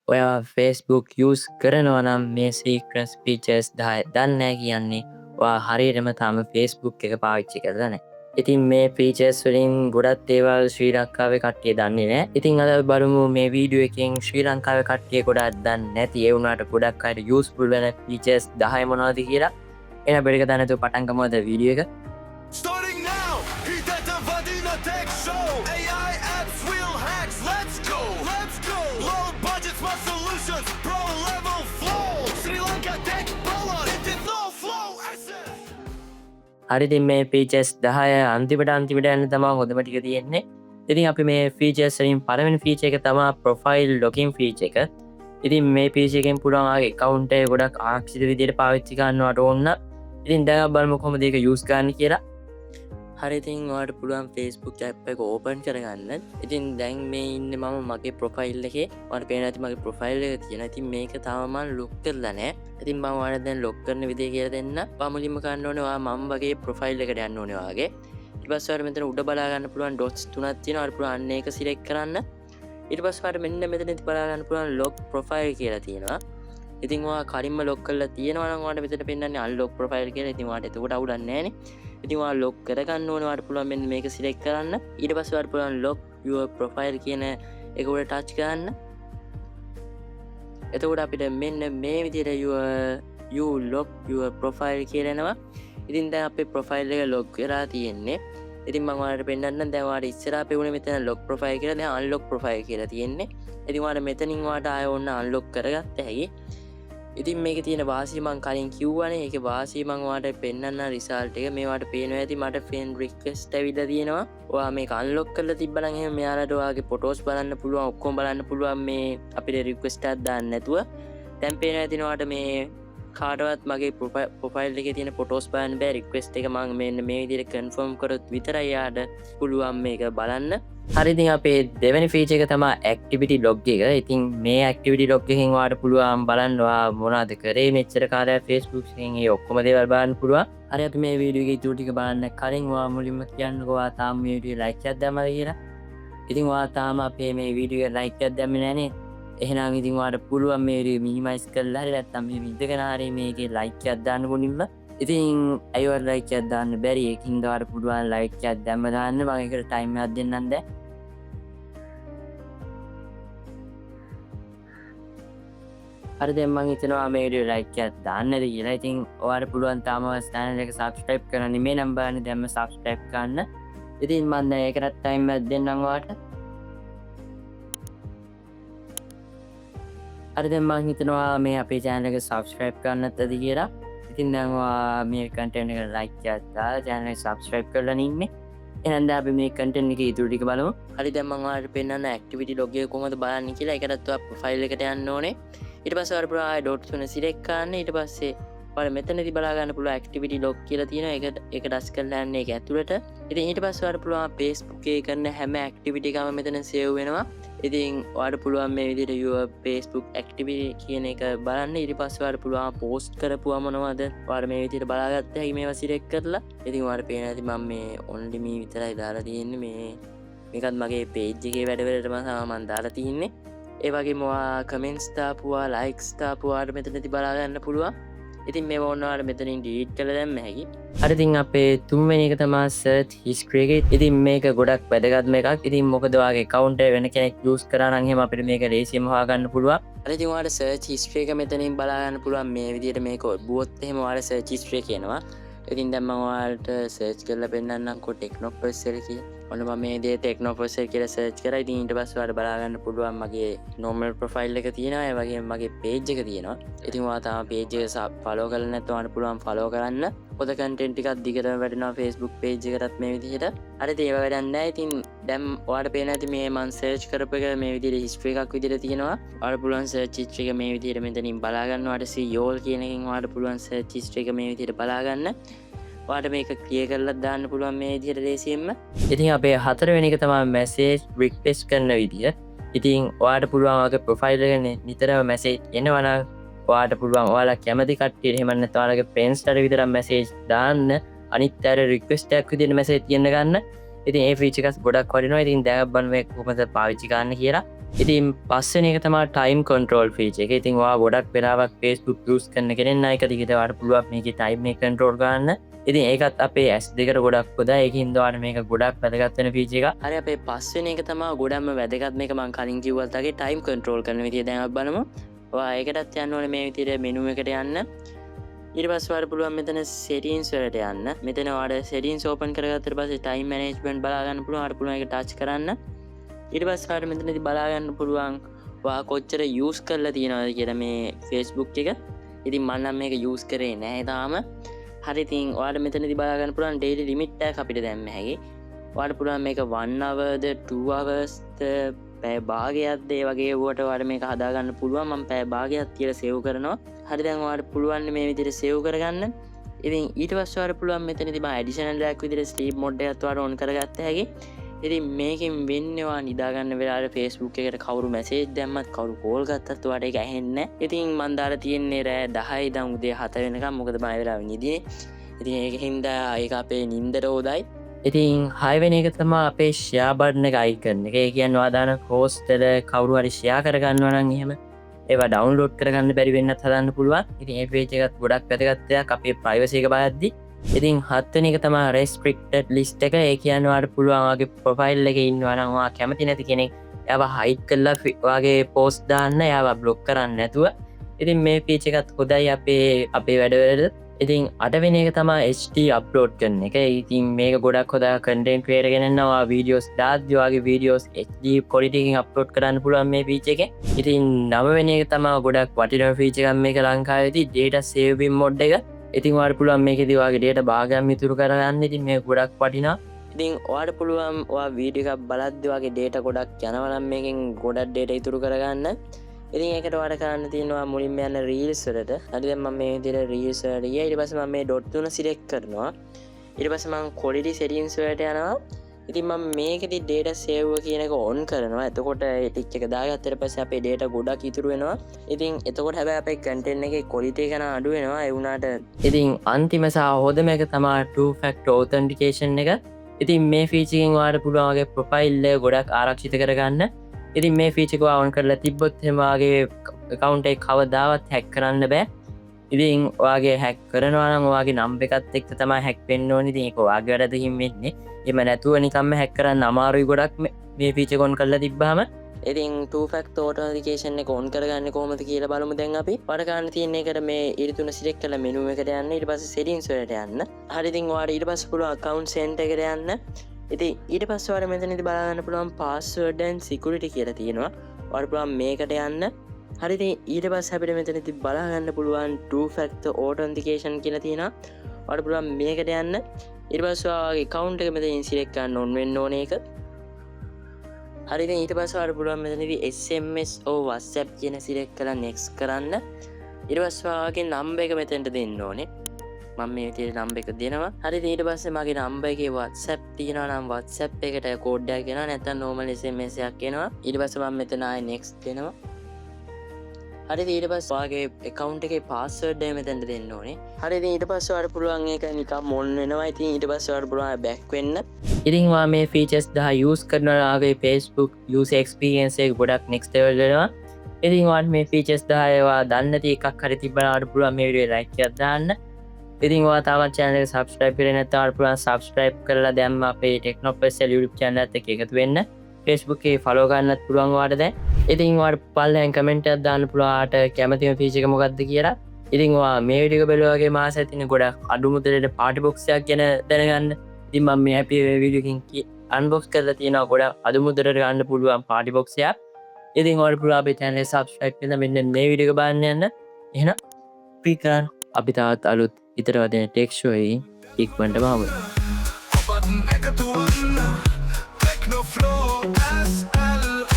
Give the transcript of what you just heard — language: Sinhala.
ඔයා ෆේස්බුක් යස් කරනවා නම් මේ සීක්‍රස් පිචස් දහය දන්නෑ කියන්නේ වා හරියටම තම ෆේස්බුක් එක පාවිච්චි කරලන ඉතින් මේ පීචස් වලින් ගොඩත් ඒවල් ශ්‍රී ලංකාව කට්ටිය දන්නේ නෑ ඉතින් අද බලමු මේ වීඩියෝ එකින් ශ්‍රී ලංකාව කට්ටිය ගොඩක් දන්න නැති ඒවුණට ගොඩක් අයට යස්පුල් වෙන පීචස් දහය මොනවාද කියලා එන බෙඩික දැනතු පටන්කමද වීඩිය එක Starting now, Hideta Vadina Tech Show. AI apps, real hacks. Let's go. Let's go. Low budget, smart solutions. Pro level flow. Sri Lanka Tech Ballon. It is no flow. Access. හරිදි මේ පීචස් දහය අන්තිපට අන්තිපට යන්න තමා හොඳමටික තියෙන්නේ ඉතින් අපි මේ ෆීචස්ලින් පරමෙන් ෆීච එක තමා ප්‍රොෆයිල් ලොකින් ෆීච එක ඉතින් මේ පිසිකෙන් පුළන්ගේ කවුන්ටේ ගොඩක් ආක්ෂිත විදියට පාවිච්චිකන්නවට ඔන්න ඉතින් දැ බලම කොම දෙක යස් ගන්න කියලා හරිතින් වාට පුළුවන් ෆේස්බුක් ඇප් එක ඕපන් කරගන්න ඉතින් දැන් මේ ඉන්න මම මගේ ප්‍රොෆයිල් එකේ වට පේන ඇති මගේ ප්‍රොෆයිල් එක තියෙන ඉතින් මේක තවමන් ලොක් කරලනෑ ඉතින් මවාට දැන් ලොක් කරන විදේ කිය දෙන්න පමුලිම කන්න ඕනවා මම් වගේ ප්‍රොෆයිල් එකට යන්න ඕනවාගේ ඉපස්වට මෙතන උඩ බලාගන්න පුළුවන් ඩොට්ස් තුනත් තියෙන අරපුර අන්න එක සිරෙක් කරන්න ඉට පස්වට මෙන්න මෙතන ති බලාගන්න පුළුවන් ලොක් ප්‍රොෆයිල් කියලා තියෙනවා ඉතින්වා කරින්ම ලොක් කල්ල තියෙනවනවාට මෙතට පෙන්න්නේ අල්ලොක් ප්‍රොෆයිල් කියලා ඉතින්වාට එතකොට අවුඩන්නේන ඉතිවා ලොක් කරගන්න ඕනවට පුළුවන් මෙන්න මේක සිලෙක් කරන්න ඊට පස්සවට පුළුවන් ලොක් ප්‍රොෆයිල් කියන එකට ටච් කරන්න එතකොට අපිට මෙන්න මේ විදියට ලොක් ප්‍රොෆයිල් කියලෙනවා ඉතින් දැන් අපේ ප්‍රොෆයිල් එක ලොක් කරා තියෙන්නේ ඉතින් මංවාට පෙන්න්න දැවාට ඉස්සරා පෙවුණ මෙතන ලොක් ප්‍රොෆයිල් කියලා දැන් අන්ලොක් ප්‍රොෆයිල් කියලා තියෙන්නේ ඉතින්වාට මෙතනින්වාට ආය ඔන්න අන්ලොක් කරගත්ත හැකි ඉතින් මේක තියෙන වාසීමං කලින් කිව්වනේ ඒක වාසීමංවාට පෙන්න්න රිසාල්ට එක මේවාට පේනවා ඇති මට ෆෙන් රික්කස් ඇවිල තියෙනවා වා මේ අන්ලොක් කල තිබලහ මෙයාලටවාගේ පොටෝස් බලන්න පුළුවන් ඔක්කොම් බලන්න පුළුවන් මේ අපිට රික්වස්ටත් දන්න නැතුව තැන් පේන ඇතිනවාට මේ කාටවත් මගේ පොෆයිල් එක තියෙන පොටෝස් බයන් බෑ රික්වස්ට එක මං මෙන්න මේ විදිර කන්ෆර්ම් කරොත් විතරයියාට පුළුවන් මේක බලන්න හරිදි අපේ දෙවැනි ෆීච එක තම ඇක්ටිවිටි ලොග් එක ඉතින් මේ ඇක්ටිවිටි ලොග්ගකින් වාට පුළුවන් බලන්නවා මොනාද කරේ මෙච්චර කාරය ෆෙස්බුක්ගේ ඔක්කොම දේවල් බාන්න පුළුවන් අර අප මේ වීඩියගේ තුටික බාන්න කලින්වා මුලින්ම කියන්නකවා තාම වීඩිය ලයික්යක් දම කියලා ඉතින් වාතාම අපේ මේ වීඩිය ලයික්යක් දැම නෑනේ එහෙනම් ඉතින් වාට පුළුවන් මේ මීමයිස් කල්ලා ඇත්තම් මේ විදකනාරේ මේගේ ලයික්යක් දාන්න පුලින්ම ඉතින් ඇයවර් ලයිකයක් දාන්න බැරි එකින් දවාට පුළුවන් ලයිකයක් දැම්ම දාන්න වගේකට ටයිම් අත් දෙන්නන්ද අර දෙමං හිතනවා මේඩිය ලයිකයක් දාන්නද කියලා ඉතින් ඔයාට පුළුවන් තාම ස්ථාන එක සබස්ක්‍රයිබ් කරන්න මේ නම්බාන දැම්ම සබස්ක්‍රයිබ් කන්න ඉතින් මන්ද ඒකරත් ටයිම් අත් දෙන්නවාට අර දෙමං හිතනවා මේ අපේ චෑනක සබස්ක්‍රයිබ් කරන්නත් ඇද කියලා ඉතින් දවා මේ කටන එක ලයික්යත්තා ජැන සබස්ක්‍රයිබ් කරලන ඉන්න එනන්ද අප මේ කටන එක ඉතුරටික බලමු හරි දැම්මවාට පෙන්න්න ඇක්ටිවිටි ලොගගේ කොමද බලන්න කියලා එකටත්ව ෆයිල් එකට යන්න ඕනේ ඉට පසවරපුරා ඩොට් වන සිරෙක්කාන්න ඉට පස්සේ පල මෙතන ති බලාගන්න පුළුව ඇක්ටිවිටි ලොක් කියල තියෙන එක ඩස් කරලන්නේ එක ඇතුළට ඉති ඊට පස්වර පුළුවන් පේස්බුක්ේ කරන්න හැම ඇක්ටිවිටිකම මෙතන සේව් වෙනවා ඉතින් වාට පුළුවන් මේ විදිට පේස්බුක් ඇක්ටිවි කියන එක බලන්න ඉරි පස්වාට පුළුවන් පෝස්ට් කරපුවා මොනවද වාට මේ විදිට බලාගත්ත හැකි මේ වසිරෙක් කරලා ඉතින් වාට පේන ඇති මම මේ ඔන්ඩිමී විතරයි දාලා තියෙන්නේ මේ මේකත් මගේ පේජ්ජගේ වැඩවලටම සාමන් දාලා තියන්නේ ඒවගේ මවා කමෙන්ස්ථාපුවා ලයික්ස්ථාපුවාට මෙතන ති බලාගන්න පුළුවන් ඉතින් මේ ඔන්නවාට මෙතනින් ඩීට් කළ දැම්ම හැකි අරතින් අපේ තුන්වෙන එක තමා සර්ච් හිස්ක්‍රේගේ ඉතින් මේක ගොඩක් වැදගත්ම එකක් ඉතින් මොකදවාගේ කවුන්ට වෙන කෙනෙක් යස් කරනන්හෙම අපිට මේක ලේසිම හගන්න පුළුවන් අරතිවාට සර්ච් හිස්ට්‍රේක මෙතනින් බලාගන්න පුළුවන් මේ විදියට මේක බොත්තහෙම වාට සර්ච් හිස්ට්‍රේ කියනවා ඉතින් දැම්මවාට සර්ච් කරල පෙන්න්නම්කො ටෙක්නොක් පස්සරකි ඔන්න මේ දේ ටෙක්නෝපොසර් කියල සර්ච් කර ඉට පස්වට බලාගන්න පුළුවන් මගේ නොමල් ප්‍රොෆයිල් එක තියෙනවා වගේ මගේ පේජ් එක තියෙනවා ඉතින් වාතාම පේජක පලෝ කල නැත්වන්න පුළුවන් ෆලෝ කරන්න පොද කටෙන්ටිකක් දිගට වැඩනවා ෆෙස්බුක් පේජ් කරත් මේ විදිහට අර ඒව වැඩන්න ඉතින් දැම් වාට පේන ඇති මේ මන් සර්ච් කරප එක මේ විදිර හිස්ට්‍රේ එකක් විදිර තියෙනවා අර පුලුවන් සර්චිත්්‍රික මේ විදිර මෙතනින් බලාගන්නවාට යෝල් කියනකින් වාට පුළුවන් සර්චිස්ට්‍රේක මේ විදිර බලාගන්න වාට මේක ක්‍රිය කරලත් දාන්න පුළුවන් මේ දිහට ලේසියෙන්ම ඉතින් අපේ හතරවෙනි එක තමා මැසේජ් රික්වෙස්ට් කරන විදිය ඉතින් ඔයාට පුළුවන්ගේ ප්‍රොෆයිල්ගන නිතරම මැසේජ් එනවන වාට පුළුවන් ඔයාලා කැමති කට්ටිය හෙමන්න වාලගේ පෙන්ස්ටර විතර මැසේජ් දාන්න අනිත්තර රික්වෙස්ටක් විදින මැසේ තියන්න ගන්න ඉතින් ඒ ෆීචකස් ගොඩක් වඩනවා ඉතින් දැබන්ව කොමද පාවිච්චිකාන්න කියලා ඉතින් පස්සන එක තමා ටයිම් කොන්ට්‍රෝල් ෆීච එක ඉතින් වා ගොඩක් වෙලාවක් Facebook ස් කරන කෙනෙන් අයක දිගටවට පුළුවක් මේක ටයිම් කන්ට්‍රෝල් ගන්න ඉතින් ඒකත් අපේ ඇස් දෙකට ගොඩක් පොද ඒකින්දවාට මේක ගොඩක් වැදගත්වන ෆීච එක හරි අපේ පස්සන එක තම ගොඩම වැදගත් මේක මං කලින් කිව්වල්තගේ ටයිම් කන්ට්‍රෝල් කරන විදිය දැන් බලමු ඒකටත් යන්න ඕන මේ විදිහට මෙනු එකට යන්න ඊට පස්සේ වාට පුළුවන් මෙතන settings වලට යන්න මෙතන වාට settings open කරගත්තට පස්සේ time management බලා ගන්න පුළුවන් වාට පුළුවන් ඒක touch කරන්න ඊට පස්සේ වාට මෙතනදී බලා ගන්න පුළුවන් වා කොච්චර use කරලා තියෙනවද කියලා මේ Facebook එක ඉතින් මම නම් මේක use කරේ නැහැ තාම හරි ඉතින් වාට මෙතනදී බලා ගන්න පුළුවන් daily limit එක අපිට දැම්ම හැකි වාට පුළුවන් මේක 1 hour ද 2 hours ද පැය භාගයක්ද ඒ වගේ වුවට වාට මේක හදාගන්න පුළුවන් මම පැය භාගයක් කියලා සේව් කරනවා හරි දැන් වාට පුළුවන් මේ විදිහට සේව් කරගන්න ඉතින් ඊට පස්සේ වාට පුළුවන් මෙතනදී මම ඇඩිෂනල් එකක් විදිහට ස්ලීප් මොඩ් එකත් වාට ඔන් කරගත්ත හැකි ඉතින් මේකෙන් වෙන්නේ වා නිදා ගන්න වෙලාවට Facebook එකට කවුරු මැසේජ් දැම්මත් කවුරු කෝල් ගත්තත් වාට ඒක ඇහෙන්නේ නැහැ ඉතින් මම දාලා තියන්නේ රෑ 10 ඉඳන් උදේ 7 වෙනකම් මොකද මම වෙලාවෙ නිදිනේ ඉතින් ඒක හින්දා ඒක අපේ නින්දට හොදයි ඉතින් හයවෙන එක තමා අපේ ෂයා බට්න එක අයිකරන එක කියන්න වාදාන කෝස්ටල කවරු හරි ෂයා කරගන්නවනන් එහෙම ඒවා ඩවන්ලෝඩ් කරගන්න බැරිවෙන්න හදන්න පුළුවන් ඉතින් ඒ පේජ් එකත් ගොඩක් වැදගත්යක් අපේ ප්‍රයිවසි එක බලද්දි ඉතින් හත්වන එක තමා රෙස්ට්‍රික්ටඩ් ලිස්ට් එක ඒ කියන්නවාට පුළුවන්ගේ ප්‍රොෆයිල් එක ඉන්නවනවා කැමති නැති කෙනෙක් ඇව හයිට් කල්ලා වගේ පෝස්් දාන්න යාව බ්ලොක් කරන්න නැතුව ඉතින් මේ පේච එකත් හොදයි අපේ වැඩවලද ඉතින් අටවෙන එක තමා HD අප්ලෝඩ් කරන එක ඉතින් මේක ගොඩක් හොදා කන්ටෙන්ට් ක්‍රියේටර් කෙනෙක්නවා වීඩියෝස් දාද්දි වීඩියෝස් HD quality එකකින් අප්ලෝඩ් කරන්න පුළුවන් මේ ෆීචර් එක. ඉතින් නවවෙනි එක තමා ගොඩක් වටිනා ෆීචර් එකක් මේක ලංකාවේදී data saving mode එක. ඉතින් ඔයාලට පුළුවන් මේකේදී ඔයාගේ data භාගයන් ඉතුරු කරගන්න. ඉතින් මේක ගොඩක් වටිනා. ඉතින් ඔයාලට පුළුවන් ඔයා වීඩියෝ එකක් බලද්දි ඔයාගේ data ගොඩක් යනවා නම් මේකෙන් ගොඩක් data ඉතුරු කරගන්න. ඉතින් ඒකට වාට කරන්න තියෙනවා මුලින්ම යන රීල්ස් වලට. හරි දැන් මම මේ විදිහට රීල්ස් වලට ගියා. ඊට පස්සේ මම මේ ඩොට් තුන සිලෙක්ට් කරනවා. ඊට පස්සේ මම quality settings වලට යනවා. ඉතින් මම මේකෙදි data save කියන එක on කරනවා. එතකොට ඒ ටික් එක දාගත්තට පස්සේ අපේ data ගොඩක් ඉතුරු වෙනවා. ඉතින් එතකොට හැබැයි අපේ content එකේ quality එක අඩු වෙනවා. ඒ වුණාට ඉතින් අන්තිම සහ හොඳම එක තමයි two factor authentication එක. ඉතින් මේ feature එකෙන් ඔයාලට පුළුවන් වගේ profile එක ගොඩක් ආරක්ෂිත කරගන්න. ඉතින් මේ ෆීචර් එක ඔන් කරලා තිබ්බොත් එහෙම ඔයාගේ account එක කවදාවත් hack කරන්න බෑ. ඉතින් ඔයාගේ hack කරනවා නම් ඔයාගේ number එකත් එක්ක තමයි hack වෙන්න ඕනේ. ඉතින් ඒක ඔයාගේ වැඩකින් වෙන්නේ. එහෙම නැතුව නිකම්ම hack කරන්න අමාරුයි ගොඩක් මේ ෆීචර් එක ඔන් කරලා තිබ්බහම. ඉතින් two factor authentication එක ඔන් කරගන්නේ කොහොමද කියලා බලමු දැන් අපි. ඔයාලට ගන්න තියෙන එකට මේ ඉරි තුන select කරලා menu එකට යන්න. ඊට පස්සේ settings වලට යන්න. හරි ඉතින් ඔයාලට ඊට පස්සේ පුළුවන් account center එකට යන්න. ඉතින් ඊට පස්සේ ඔයාලට මෙතනදී බලන්න පුළුවන් password and security කියලා තියෙනවා. ඔයාලට පුළුවන් මේකට යන්න. හරි ඉතින් ඊට පස්සේ අපිට මෙතනදී බලා ගන්න පුළුවන් two factor authentication කියලා තියෙනවා. ඔයාලට පුළුවන් මේකට යන්න. ඊට පස්සේ ඔයාගේ account එක මෙතනින් select කරන්න ඕන වෙන්න ඕනේ ඒක. හරි ඉතින් ඊට පස්සේ ඔයාලට පුළුවන් මෙතනදී SMS or WhatsApp කියන select කරලා next කරන්න. ඊට පස්සේ ඔයාගේ number එක මෙතනට දෙන්න ඕනේ. මම මේ විදිහට නම්බර් එක දෙනවා. හරි ඊට පස්සේ මගේ නම්බර් එකේ WhatsApp තියෙනවා නම් WhatsApp එකට කෝඩ් එකක් එනවා නැත්නම් normal SMS එකක් එනවා. ඊට පස්සේ මම මෙතන ආයේ next දෙනවා. හරි ඊට පස්සේ ඔයාගේ account එකේ password එක මෙතනට දෙන්න ඕනේ. හරි ඊට පස්සේ ඔයාලට පුළුවන් ඒක නිකන් on වෙනවා. ඉතින් ඊට පස්සේ ඔයාලට පුළුවන් back වෙන්න. ඉතින් ඔයා මේ features 10 use කරනවා ඔයාගේ Facebook user experience එක ගොඩක් next level වෙනවා. ඉතින් ඔයාලට මේ features 10 ඔයා දන්නේ නැති එකක් හරි තිබ්බනම් පුළුවන් මේ වීඩියෝ like එකක් දාන්න. ඉතින් ඔයා තාම channel එක subscribe කරේ නැත්නම් ඔයාලට පුළුවන් subscribe කරලා දැම්ම අපේ Technopersel YouTube channel එකත් එක්ක එකතු වෙන්න. Facebook එකේ follow ගන්නත් පුළුවන් ඔයාලට දැන්. ඉතින් ඔයාලට පල්ලෙන් comment එකක් දාන්න පුළුවන් ඔයාලට කැමතිම feature එක මොකක්ද කියලා. ඉතින් ඔයා මේ වීඩියෝ එක බලුවා වගේ මාසෙත් තියෙන ගොඩක් අඩු මුදලට party box එකක් ගැන දැනගන්න. ඉතින් මම මේ happy වීඩියෝ එකකින් unbox කරලා තියෙනවා ගොඩක් අඩු මුදලට ගන්න පුළුවන් party box එකක්. ඉතින් ඔයාලට පුළුවන් අපේ channel එක subscribe කරලා මෙන්න මේ වීඩියෝ එක බලන්න යන්න. එහෙනම් free කරන්න අපි තාත් අලුත් ඉතර වදන ටෙක් ෂෝ එකකින් ඉක්මනට බලමු. Button එකතු වන්න Techno Flow SL